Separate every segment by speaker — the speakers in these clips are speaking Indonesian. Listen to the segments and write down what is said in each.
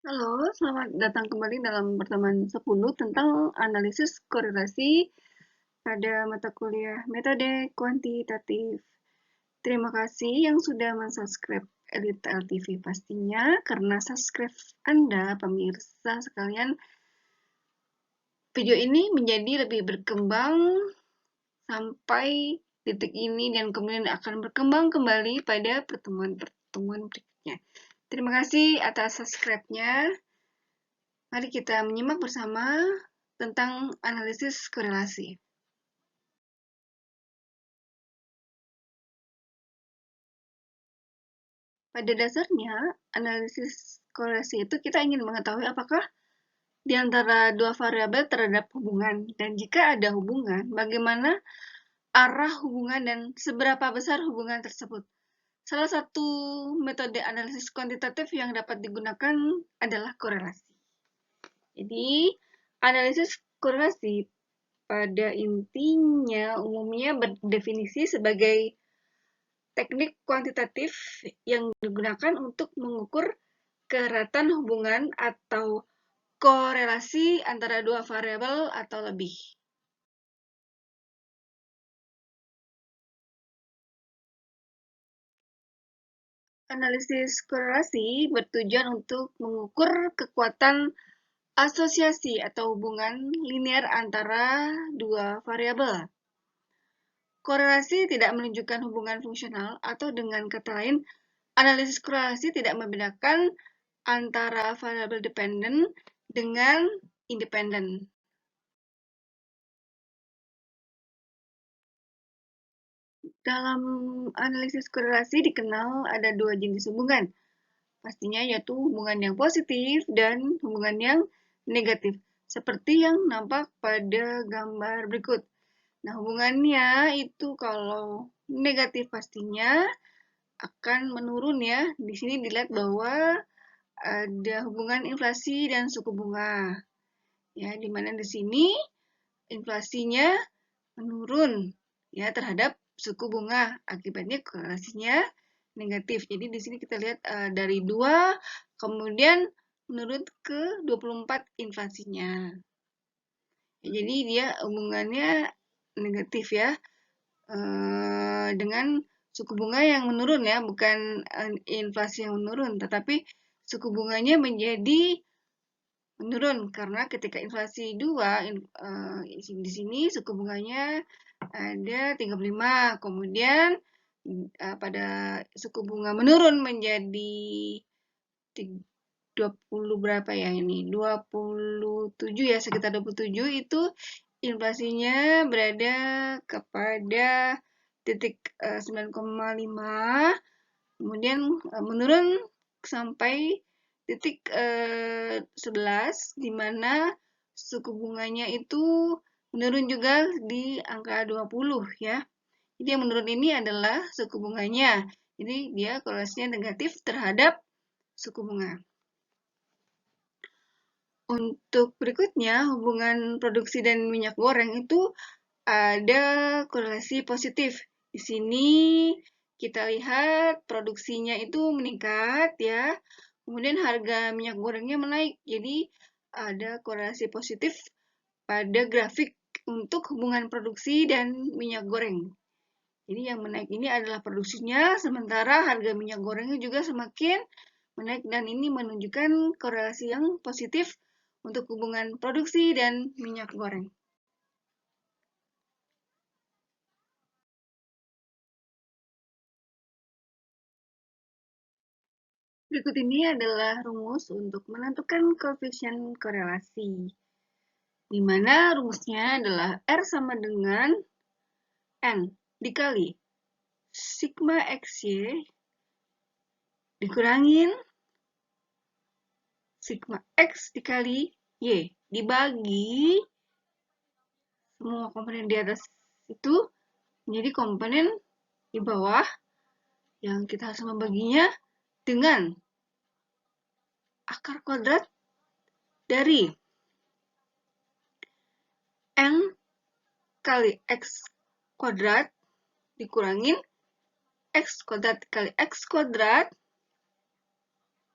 Speaker 1: Halo, selamat datang kembali dalam pertemuan 10 tentang analisis korelasi pada mata kuliah metode kuantitatif. Terima kasih yang sudah mensubscribe Elite LTV pastinya, karena subscribe Anda, pemirsa sekalian, video ini menjadi lebih berkembang sampai titik ini dan kemudian akan berkembang kembali pada pertemuan-pertemuan berikutnya. Terima kasih atas subscribe-nya. Mari kita menyimak bersama tentang analisis korelasi. Pada dasarnya, analisis korelasi itu kita ingin mengetahui apakah di antara dua variabel terhadap hubungan, dan jika ada hubungan, bagaimana arah hubungan dan seberapa besar hubungan tersebut. Salah satu metode analisis kuantitatif yang dapat digunakan adalah korelasi. Jadi, analisis korelasi pada intinya umumnya berdefinisi sebagai teknik kuantitatif yang digunakan untuk mengukur keratan hubungan atau korelasi antara dua variabel atau lebih. Analisis korelasi bertujuan untuk mengukur kekuatan asosiasi atau hubungan linear antara dua variabel. Korelasi tidak menunjukkan hubungan fungsional, atau dengan kata lain, analisis korelasi tidak membedakan antara variabel dependen dengan independen. Dalam analisis korelasi dikenal ada dua jenis hubungan, pastinya yaitu hubungan yang positif dan hubungan yang negatif, seperti yang nampak pada gambar berikut. Nah, hubungannya itu kalau negatif pastinya akan menurun ya. Di sini dilihat bahwa ada hubungan inflasi dan suku bunga. Ya, di mana di sini inflasinya menurun ya terhadap suku bunga, akibatnya korelasinya negatif. Jadi di sini kita lihat dari 2 kemudian menurun ke 24 inflasinya. Ya, jadi dia hubungannya negatif ya, dengan suku bunga yang menurun ya, bukan inflasi yang menurun, tetapi suku bunganya menjadi menurun karena ketika inflasi 2, di sini suku bunganya ada 35, kemudian pada suku bunga menurun menjadi 20 berapa ya ini, 27 ya, sekitar 27, itu inflasinya berada kepada titik 9,5, kemudian menurun sampai titik 11, di mana suku bunganya itu menurun juga di angka 20 ya. Jadi yang menurun ini adalah suku bunganya. Jadi dia korelasinya negatif terhadap suku bunga. Untuk berikutnya, hubungan produksi dan minyak goreng itu ada korelasi positif. Di sini kita lihat produksinya itu meningkat ya, kemudian harga minyak gorengnya menaik. Jadi ada korelasi positif pada grafik untuk hubungan produksi dan minyak goreng. Jadi yang menaik ini adalah produksinya, sementara harga minyak gorengnya juga semakin menaik, dan ini menunjukkan korelasi yang positif untuk hubungan produksi dan minyak goreng. Berikut ini adalah rumus untuk menentukan koefisien korelasi, di mana rumusnya adalah R sama dengan N dikali sigma XY dikurangin sigma X dikali Y dibagi semua komponen di atas itu menjadi komponen di bawah, yang kita harus membaginya dengan akar kuadrat dari N kali X kuadrat dikurangin X kuadrat kali X kuadrat,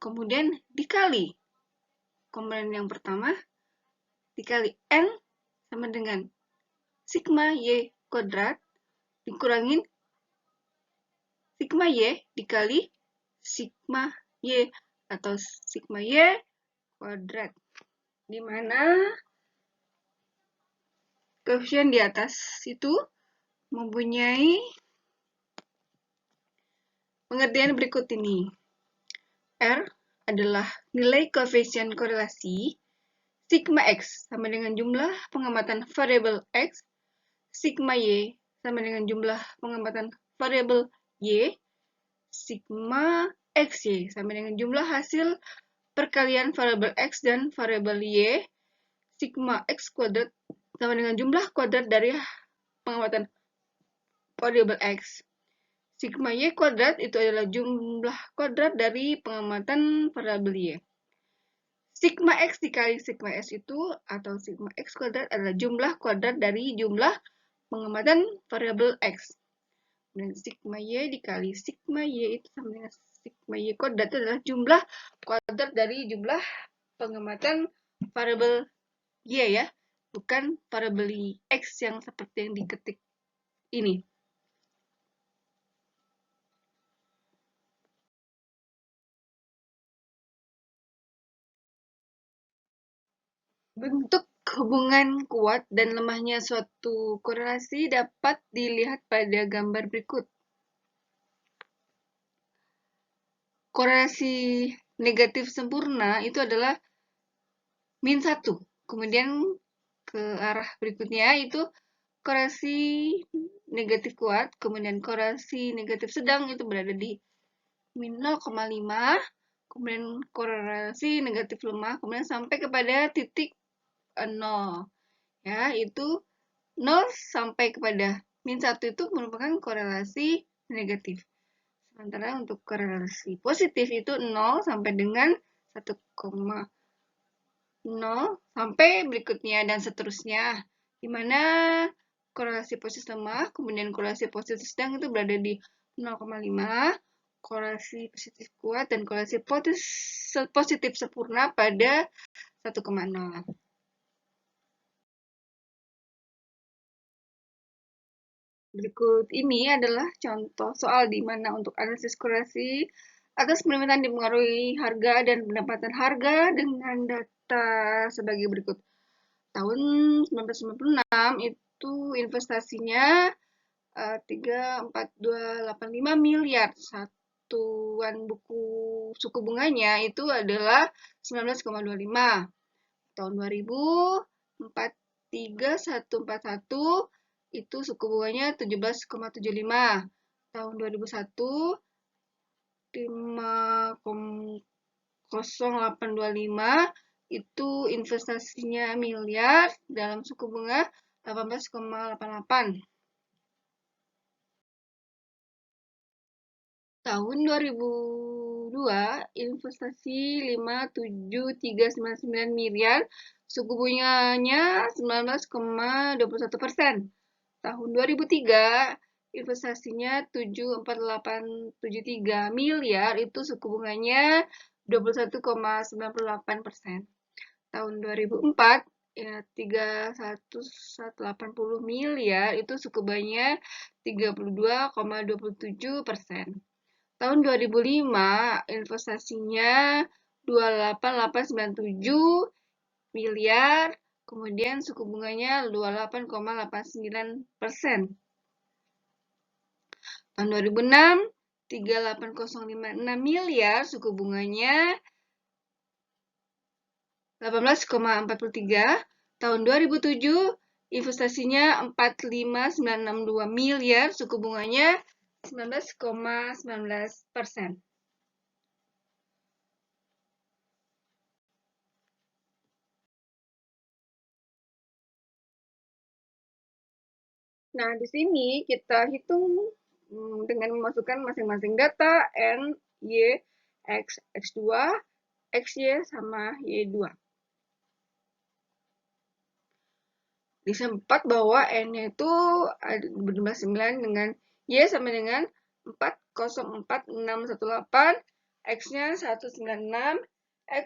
Speaker 1: kemudian dikali komponen yang pertama dikali N sama dengan sigma Y kuadrat dikurangin sigma Y dikali sigma Y atau sigma Y kuadrat, di mana koefisien di atas itu mempunyai pengertian berikut ini. R adalah nilai koefisien korelasi, sigma X sama dengan jumlah pengamatan variabel X, sigma Y sama dengan jumlah pengamatan variabel Y, sigma XY sama dengan jumlah hasil perkalian variabel X dan variabel Y, sigma X kuadrat sama dengan jumlah kuadrat dari pengamatan variabel X. Sigma Y kuadrat itu adalah jumlah kuadrat dari pengamatan variabel Y. Sigma X dikali sigma S itu atau sigma X kuadrat adalah jumlah kuadrat dari jumlah pengamatan variabel X. Dan sigma Y dikali sigma Y itu sama dengan sigma Y kuadrat itu adalah jumlah kuadrat dari jumlah pengamatan variabel Y ya, bukan variabel X yang seperti yang diketik ini. Bentuk hubungan kuat dan lemahnya suatu korelasi dapat dilihat pada gambar berikut. Korelasi negatif sempurna itu adalah -1. Kemudian ke arah berikutnya itu korelasi negatif kuat, kemudian korelasi negatif sedang itu berada di -0,5, kemudian korelasi negatif lemah, kemudian sampai kepada titik 0. Ya, itu 0 sampai kepada -1 itu merupakan korelasi negatif. Sementara untuk korelasi positif itu 0 sampai dengan 1,0 sampai berikutnya dan seterusnya. Di mana korelasi positif lemah, kemudian korelasi positif sedang itu berada di 0,5, korelasi positif kuat dan korelasi positif sempurna pada 1,0. Berikut ini adalah contoh soal di mana untuk analisis korelasi atas permintaan dipengaruhi harga dan pendapatan harga dengan data sebagai berikut. Tahun 1996 itu investasinya 34285 miliar. Satuan buku suku bunganya itu adalah 19,25. Tahun 2000 43141 itu suku bunganya 17,75. Tahun 2001 5,0825 itu investasinya miliar dalam suku bunga 18,88. Tahun 2002 investasi 57399 miliar, suku bunganya 19,21%. Tahun 2003 investasinya 74873 miliar, itu suku bunganya 21,98%. Tahun 2004 ya 3180 miliar, itu suku bunganya 32,27%. Tahun 2005 investasinya 28897 miliar, kemudian suku bunganya 28,89%. Tahun 2006 38056 miliar, suku bunganya 18,43. Tahun 2007 investasinya 45962 miliar, suku bunganya 19,19%. Nah, di sini kita hitung dengan memasukkan masing-masing data N, Y, X, X2, XY, sama Y2. Disempat bahwa N-nya itu berjumlah 9 dengan Y sama dengan 404618, X-nya 196, X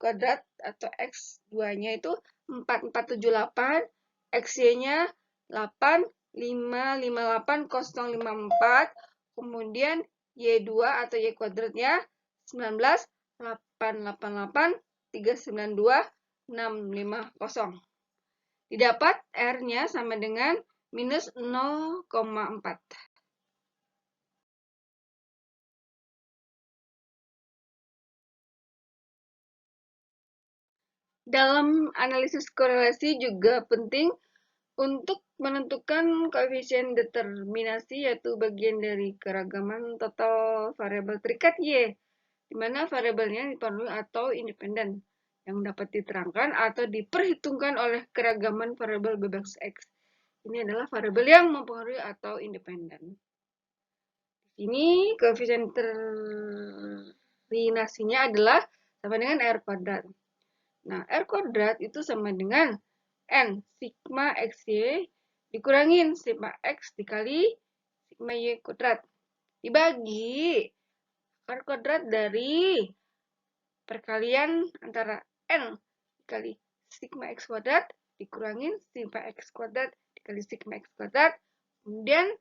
Speaker 1: kuadrat atau X2-nya itu 4478, XY-nya 8558,054, kemudian Y2 atau Y kuadratnya 19,888,392,650. Didapat R-nya sama dengan minus 0,4. Dalam analisis korelasi juga penting untuk menentukan koefisien determinasi, yaitu bagian dari keragaman total variabel terikat Y, di mana variabelnya dipenuhi atau independen, yang dapat diterangkan atau diperhitungkan oleh keragaman variabel bebas X. Ini adalah variabel yang mempengaruhi atau independen. Ini koefisien determinasinya adalah sama dengan R kuadrat. Nah, R kuadrat itu sama dengan N sigma XY dikurangin sigma X dikali sigma Y kuadrat. Dibagi R kuadrat dari perkalian antara N dikali sigma X kuadrat dikurangin sigma X kuadrat dikali sigma X kuadrat. Kemudian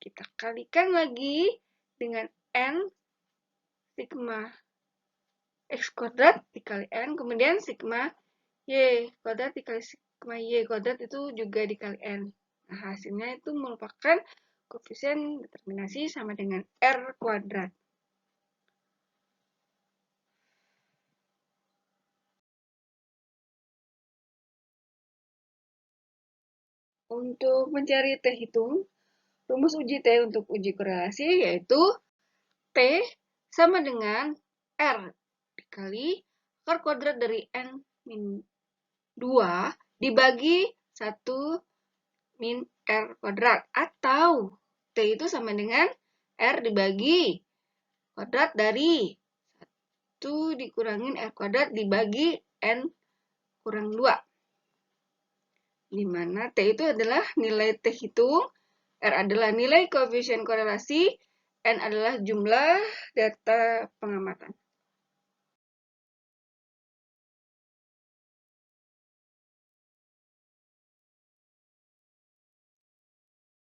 Speaker 1: kita kalikan lagi dengan N sigma X kuadrat dikali N, kemudian sigma Y kuadrat dikali sigma Y kuadrat itu juga dikali N. Nah, hasilnya itu merupakan koefisien determinasi sama dengan R kuadrat. Untuk mencari T hitung, rumus uji T untuk uji korelasi yaitu T sama dengan R dikali akar kuadrat dari N min 2 dibagi 1 min R kuadrat. Atau T itu sama dengan R dibagi kuadrat dari 1 dikurangin R kuadrat dibagi N kurang 2. Di mana T itu adalah nilai T hitung, R adalah nilai koefisien korelasi, N adalah jumlah data pengamatan.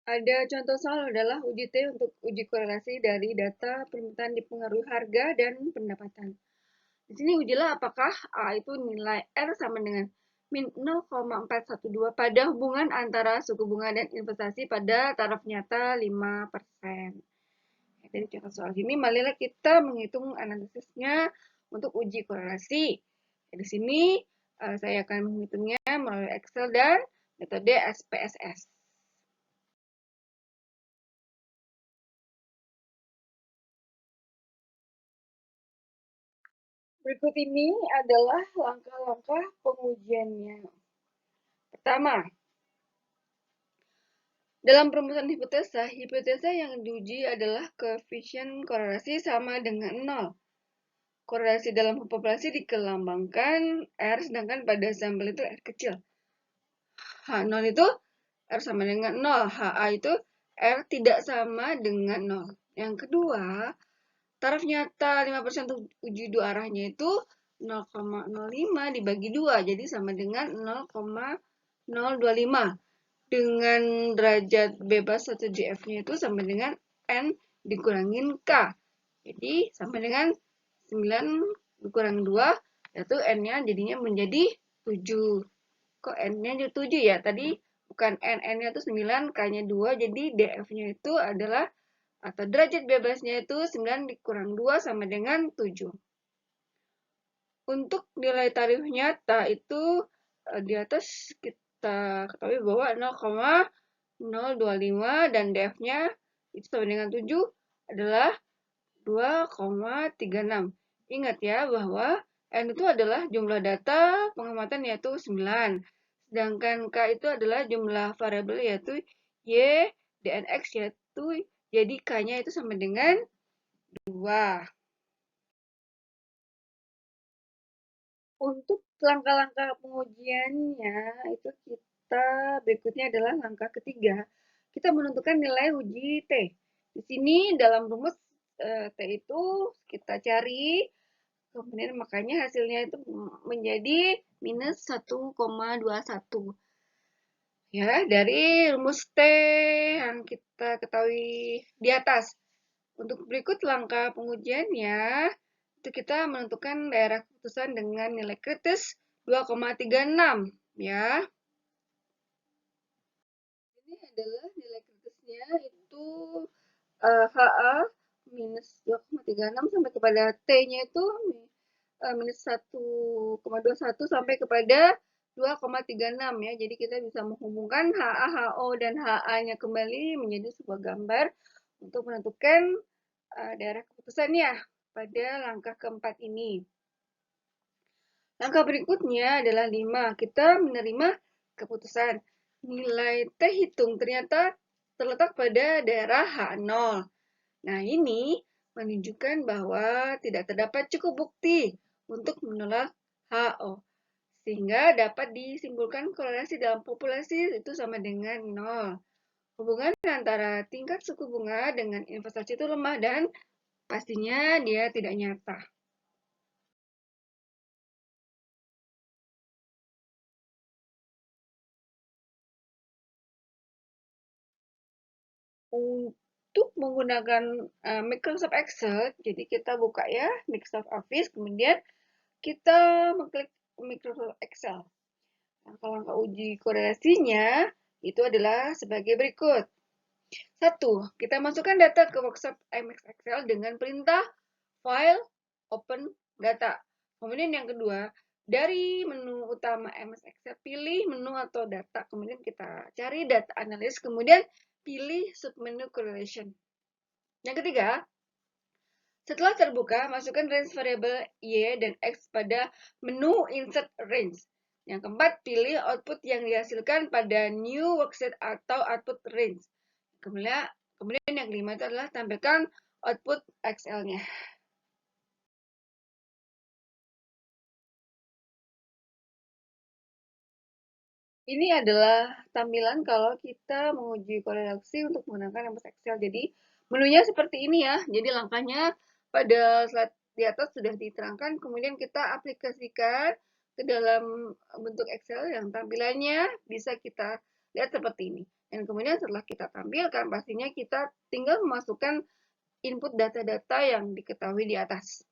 Speaker 1: Ada contoh soal adalah uji T untuk uji korelasi dari data permintaan dipengaruhi harga dan pendapatan. Di sini ujilah apakah A itu nilai R sama dengan min 0,412 pada hubungan antara suku bunga dan investasi pada taraf nyata 5%. Dari contoh soal ini, marilah kita menghitung analisisnya untuk uji korelasi. Di sini saya akan menghitungnya melalui Excel dan metode SPSS. Berikut ini adalah langkah-langkah pengujiannya. Pertama, dalam perumusan hipotesa yang diuji adalah koefisien korelasi sama dengan 0. Korelasi dalam populasi dikelambangkan R, sedangkan pada sampel itu R kecil. H0 itu R sama dengan 0. HA itu R tidak sama dengan 0. Yang kedua, taraf nyata 5% untuk uji dua arahnya itu 0,05 dibagi 2, jadi sama dengan 0,025. Dengan derajat bebas atau GF-nya itu sama dengan N dikurangin K. Jadi sama dengan 9 dikurang 2, yaitu N-nya jadinya menjadi 7. Kok N-nya jadi 7 ya? Tadi bukan N, N-nya itu 9, K-nya 2, jadi DF-nya itu adalah, atau derajat bebasnya itu 9 dikurang 2 sama dengan 7. Untuk nilai tarif nyata itu di atas kita ketahui bahwa 0,025 dan DF-nya itu sama dengan 7 adalah 2,36. Ingat ya bahwa N itu adalah jumlah data pengamatan yaitu 9. Sedangkan K itu adalah jumlah variabel yaitu Y dan X yaitu, jadi K-nya itu sama dengan 2. Untuk langkah-langkah pengujiannya itu berikutnya adalah langkah ketiga. Kita menentukan nilai uji T. Di sini dalam rumus T itu kita cari Kemudian makanya hasilnya itu menjadi minus 1,21. Ya, dari rumus T yang kita ketahui di atas. Untuk berikut langkah pengujiannya, itu kita menentukan daerah keputusan dengan nilai kritis 2,36 ya. Ini adalah nilai kritisnya itu HA minus 2,36 sampai kepada T-nya itu minus 1,21 sampai kepada 2,36 ya. Jadi kita bisa menghubungkan HA, HO, dan HA-nya kembali menjadi sebuah gambar untuk menentukan daerah keputusannya pada langkah keempat ini. Langkah berikutnya adalah 5. Kita menerima keputusan. Nilai T hitung ternyata terletak pada daerah H0. Nah, ini menunjukkan bahwa tidak terdapat cukup bukti untuk menolak HO. Sehingga dapat disimpulkan korelasi dalam populasi itu sama dengan 0. Hubungan antara tingkat suku bunga dengan investasi itu lemah dan pastinya dia tidak nyata. Untuk menggunakan Microsoft Excel, jadi kita buka ya Microsoft Office, kemudian kita mengklik Microsoft Excel. Langkah-langkah uji korelasinya itu adalah sebagai berikut. 1. Kita masukkan data ke workshop MX Excel dengan perintah File, Open, Data. Kemudian yang kedua, dari menu utama MS Excel, pilih menu atau data. Kemudian kita cari data analis, kemudian pilih submenu correlation. Yang ketiga, setelah terbuka, masukkan range variabel Y dan X pada menu Insert Range. Yang keempat, pilih output yang dihasilkan pada New Worksheet atau Output Range. Kemudian yang kelima itu adalah tampilkan output Excel-nya. Ini adalah tampilan kalau kita menguji korelasi untuk menggunakan MS Excel. Jadi menunya seperti ini ya. Jadi langkahnya pada slide di atas sudah diterangkan. Kemudian kita aplikasikan ke dalam bentuk Excel yang tampilannya bisa kita lihat seperti ini. Dan kemudian setelah kita tampilkan, pastinya kita tinggal memasukkan input data-data yang diketahui di atas.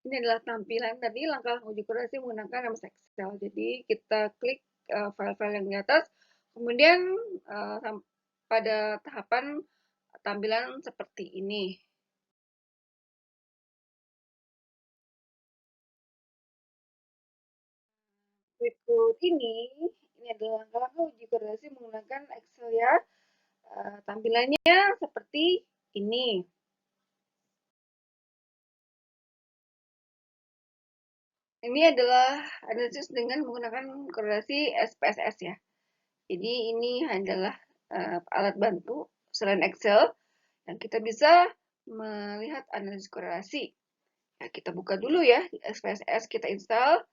Speaker 1: Ini adalah tampilan tadi langkah uji korelasi menggunakan MS Excel. Jadi kita klik file-file yang di atas, kemudian pada tahapan tampilan seperti ini. Berikut ini adalah langkah uji korelasi menggunakan Excel ya. Tampilannya seperti ini. Ini adalah analisis dengan menggunakan korelasi SPSS ya. Jadi ini adalah alat bantu selain Excel yang kita bisa melihat analisis korelasi. Nah, kita buka dulu ya SPSS, kita install,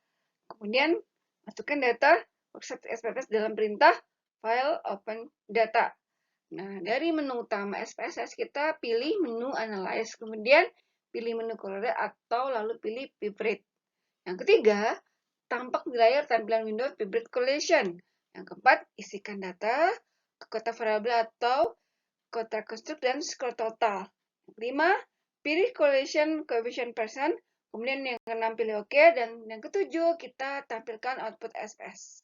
Speaker 1: kemudian masukkan data worksheet SPSS dalam perintah file open data. Nah, dari menu utama SPSS kita pilih menu analyze, kemudian pilih menu korelasi atau lalu pilih pivot. Yang ketiga, tampak di layar tampilan window pivot correlation. Yang keempat, isikan data ke kotak variabel atau kotak konstruk dan skor total. Yang kelima, pilih correlation coefficient percent. Kemudian yang keenam pilih OK. Dan yang ketujuh, kita tampilkan output SPS.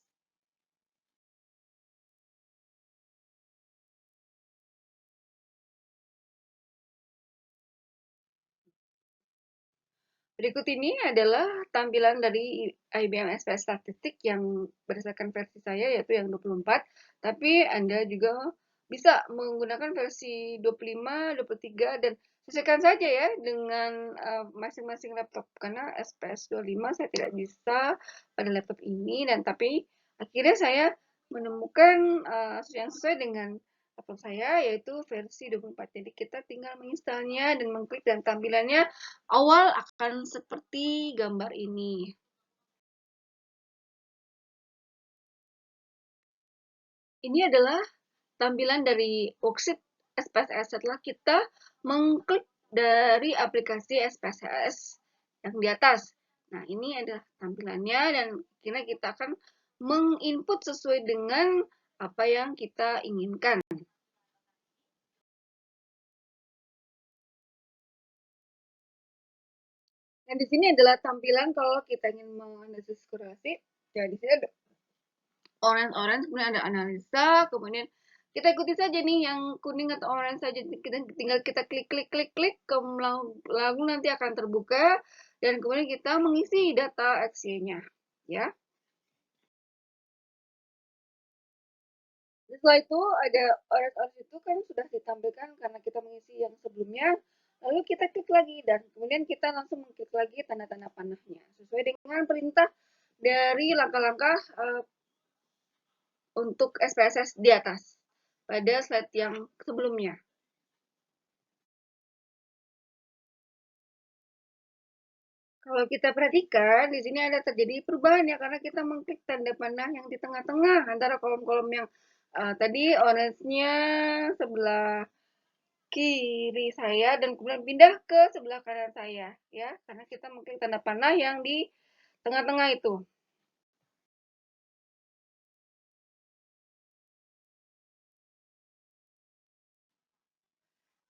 Speaker 1: Berikut ini adalah tampilan dari IBM SPS Statistik yang berdasarkan versi saya, yaitu yang 24. Tapi Anda juga bisa menggunakan versi 25, 23, dan sesuaikan saja ya dengan masing-masing laptop. Karena SPS 25 saya tidak bisa pada laptop ini, dan tapi akhirnya saya menemukan yang sesuai dengan laptop saya, yaitu versi 24. Jadi kita tinggal menginstalnya dan mengklik, dan tampilannya awal akan seperti gambar ini. Ini adalah tampilan dari worksheet SPSS setelah kita mengklik dari aplikasi SPSS yang di atas. Nah, ini adalah tampilannya dan kini kita akan menginput sesuai dengan apa yang kita inginkan. Nah, di sini adalah tampilan kalau kita ingin menganalisis korelasi. Ya, di sini ada orange, kemudian ada analisa, kemudian kita ikuti saja nih yang kuning atau orange saja, kita tinggal kita klik, lalu nanti akan terbuka dan kemudian kita mengisi data XY-nya, ya. Setelah itu ada orange itu kan sudah ditampilkan karena kita mengisi yang sebelumnya, lalu kita klik lagi dan kemudian kita langsung mengklik lagi tanda-tanda panahnya sesuai dengan perintah dari langkah-langkah untuk SPSS di atas pada slide yang sebelumnya. Kalau kita perhatikan, di sini ada terjadi perubahan ya, karena kita mengklik tanda panah yang di tengah-tengah antara kolom-kolom yang tadi orange-nya sebelah kiri saya dan kemudian pindah ke sebelah kanan saya, ya, karena kita mengklik tanda panah yang di tengah-tengah itu.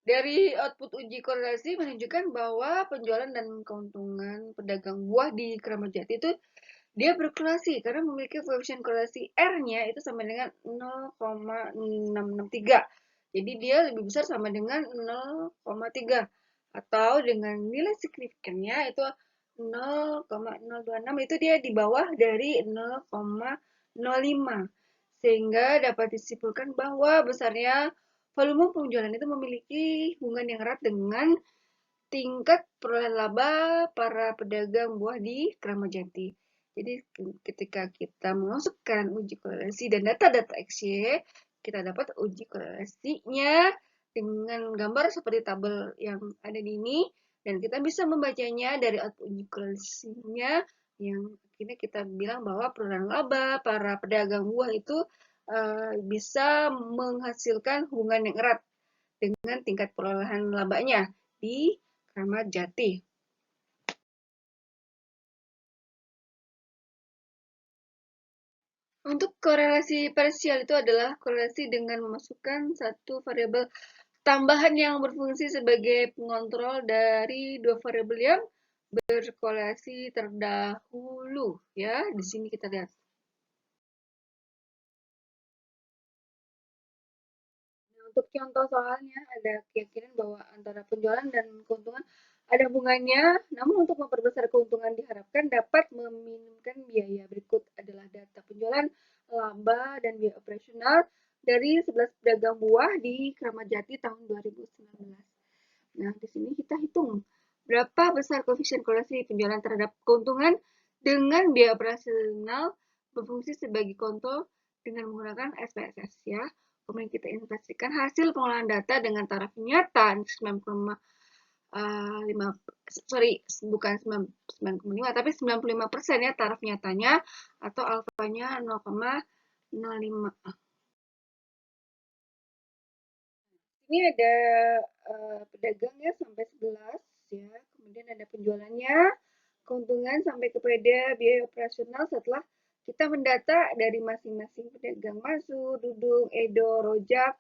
Speaker 1: Dari output uji korelasi menunjukkan bahwa penjualan dan keuntungan pedagang buah di Kramat Jati itu dia berkorelasi karena memiliki koefisien korelasi R-nya itu sama dengan 0,663. Jadi dia lebih besar sama dengan 0,3 atau dengan nilai signifikannya itu 0,026 itu dia di bawah dari 0,05 sehingga dapat disimpulkan bahwa besarnya volume penjualan itu memiliki hubungan yang erat dengan tingkat perolehan laba para pedagang buah di Kramat Jati. Jadi ketika kita memasukkan uji korelasi dan data-data XY, kita dapat uji korelasinya dengan gambar seperti tabel yang ada di ini, dan kita bisa membacanya dari output uji korelasinya yang akhirnya kita bilang bahwa perolehan laba para pedagang buah itu bisa menghasilkan hubungan yang erat dengan tingkat perolehan labanya di Kramat Jati. Untuk korelasi parsial itu adalah korelasi dengan memasukkan satu variabel tambahan yang berfungsi sebagai pengontrol dari dua variabel yang berkorelasi terdahulu. Ya, di sini kita lihat. Untuk contoh soalnya ada keyakinan bahwa antara penjualan dan keuntungan ada hubungannya, namun untuk memperbesar keuntungan diharapkan dapat meminimkan biaya. Berikut adalah data penjualan, laba, dan biaya operasional dari 11 pedagang buah di Kramat Jati tahun 2019. Nah, di sini kita hitung berapa besar koefisien korelasi penjualan terhadap keuntungan dengan biaya operasional berfungsi sebagai kontrol dengan menggunakan SPSS ya. Kemudian kita investasikan hasil pengolahan data dengan taraf nyata 9,5 sorry bukan 9,5 tapi 95% ya taraf nyatanya atau alfanya 0,05. Ini ada pedagang ya sampai 11 ya, kemudian ada penjualannya, keuntungan sampai kepada biaya operasional setelah kita mendata dari masing-masing pedagang Masu, Dudung, Edo, Rojak,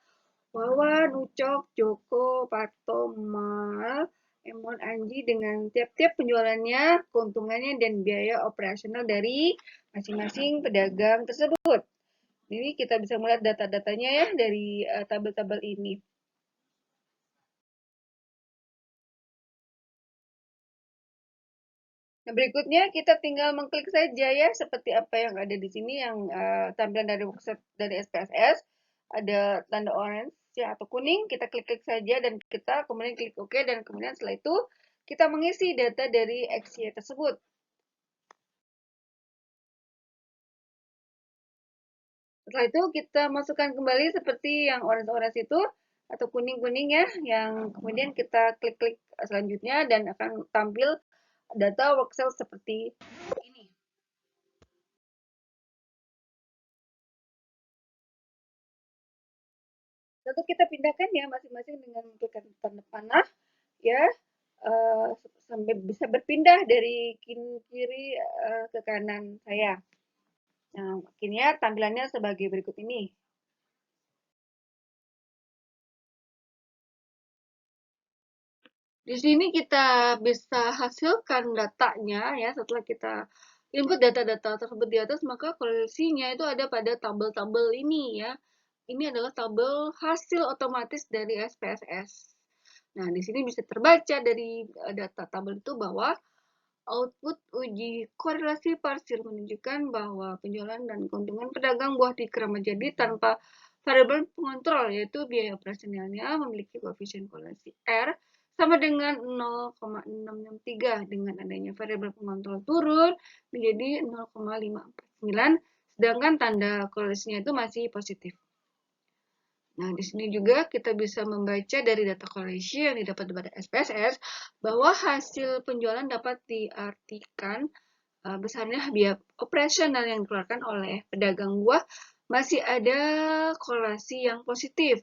Speaker 1: Wawan, Ucok, Joko, Pato, Mal, Emon, Anji dengan tiap-tiap penjualannya, keuntungannya, dan biaya operasional dari masing-masing pedagang tersebut. Jadi kita bisa melihat data-datanya ya dari tabel-tabel ini. Nah, berikutnya kita tinggal mengklik saja ya seperti apa yang ada di sini yang tampilan dari worksheet dari SPSS. Ada tanda orange ya atau kuning, kita klik-klik saja dan kita kemudian klik OK dan kemudian setelah itu kita mengisi data dari XY tersebut. Setelah itu kita masukkan kembali seperti yang orange-orange itu atau kuning-kuning ya, yang kemudian kita klik-klik selanjutnya dan akan tampil data worksheet seperti ini. Lalu kita pindahkan ya masing-masing dengan menggunakan tanda panah ya, sampai bisa berpindah dari kiri ke kanan saya. Nah, akhirnya tampilannya sebagai berikut ini. Di sini kita bisa hasilkan datanya ya, setelah kita input data-data tersebut di atas, maka koleksinya itu ada pada tabel-tabel ini ya. Ini adalah tabel hasil otomatis dari SPSS. Nah, di sini bisa terbaca dari data tabel itu bahwa output uji korelasi parsial menunjukkan bahwa penjualan dan keuntungan pedagang buah di Keramat Jati tanpa variabel pengontrol, yaitu biaya operasionalnya memiliki koefisien korelasi R sama dengan 0,663. Dengan adanya variabel pengontrol turun menjadi 0,549, sedangkan tanda korelasinya itu masih positif. Nah, di sini juga kita bisa membaca dari data correlation yang didapat dari SPSS bahwa hasil penjualan dapat diartikan besarnya biaya operasional yang dikeluarkan oleh pedagang buah masih ada korelasi yang positif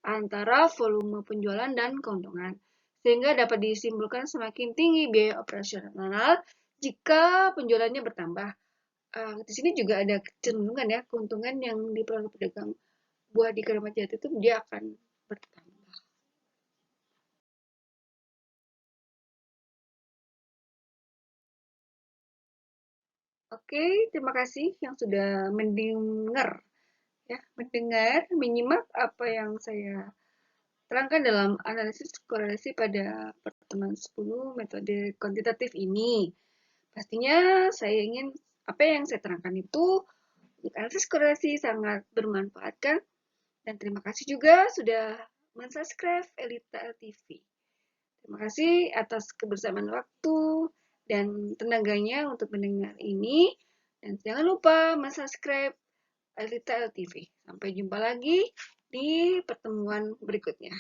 Speaker 1: antara volume penjualan dan keuntungan. Sehingga dapat disimpulkan semakin tinggi biaya operasional jika penjualannya bertambah. Di sini juga ada kecenderungan ya, keuntungan yang diperoleh pedagang buah di Keramat Jati itu dia akan bertambah. Oke, terima kasih yang sudah mendengar ya, menyimak apa yang saya terangkan dalam analisis korelasi pada pertemuan 10 metode kuantitatif ini. Pastinya saya ingin apa yang saya terangkan itu analisis korelasi sangat bermanfaat kan? Dan terima kasih juga sudah mensubscribe Elita LTV. Terima kasih atas kebersamaan waktu dan tenaganya untuk mendengar ini. Dan jangan lupa subscribe Alita LTV. Sampai jumpa lagi di pertemuan berikutnya.